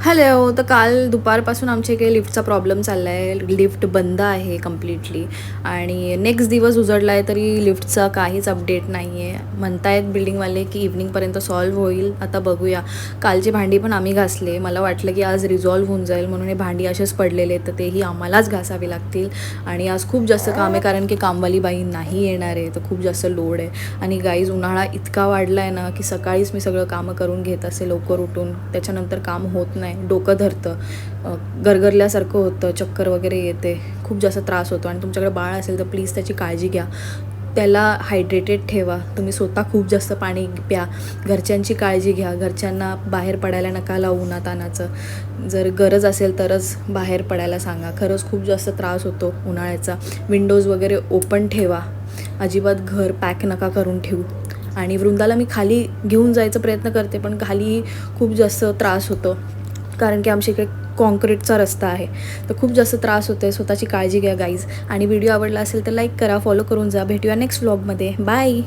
Hello. तर काल दुपारपासून आमच्या इकडे लिफ्टचा प्रॉब्लेम चालला आहे. लिफ्ट बंद आहे कम्प्लिटली आणि नेक्स्ट दिवस उजडला आहे तरी लिफ्टचा काहीच अपडेट नाही आहे. म्हणतायत बिल्डिंगवाले की इव्हनिंगपर्यंत सॉल्व्ह होईल. आता बघूया. कालची भांडी पण आम्ही घासले. मला वाटलं की आज रिझॉल्व्ह होऊन जाईल म्हणून हे भांडी असेच पडलेले तर तेही आम्हालाच घासावी लागतील. आणि आज खूप जास्त काम आहे कारण की कामवाली बाई नाही येणार आहे. तर खूप जास्त लोड आहे. आणि गाईज उन्हाळा इतका वाढला आहे ना की सकाळीच मी सगळं कामं करून घेत असे लवकर उठून. त्याच्यानंतर काम होत नाही. डोकं धरतं, गरगरल्यासारखं होतं, चक्कर वगैरे येते, खूप जास्त त्रास होतो. आणि तुमच्याकडे बाळ असेल तर प्लीज त्याची काळजी घ्या. त्याला हायड्रेटेड ठेवा. तुम्ही स्वतः खूप जास्त पाणी प्या. घरच्यांची काळजी घ्या. घरच्यांना बाहेर पडायला नका लावू उन्हातानाचं. जर गरज असेल तरच बाहेर पडायला सांगा. खरंच खूप जास्त त्रास होतो उन्हाळ्याचा. विंडोज वगैरे ओपन ठेवा. अजिबात घर पॅक नका करून ठेवू. आणि वृंदाला मी खाली घेऊन जायचा प्रयत्न करते पण खाली खूप जास्त त्रास होतो कारण की आमच्या इकडे कॉन्क्रीटचा रस्ता आहे. तर खूप जास्त त्रास होतो आहे. स्वतःची काळजी घ्या गाईज. आणि व्हिडिओ आवडला असेल तर लाईक करा, फॉलो करून जा. भेटूया नेक्स्ट व्लॉगमध्ये. बाय.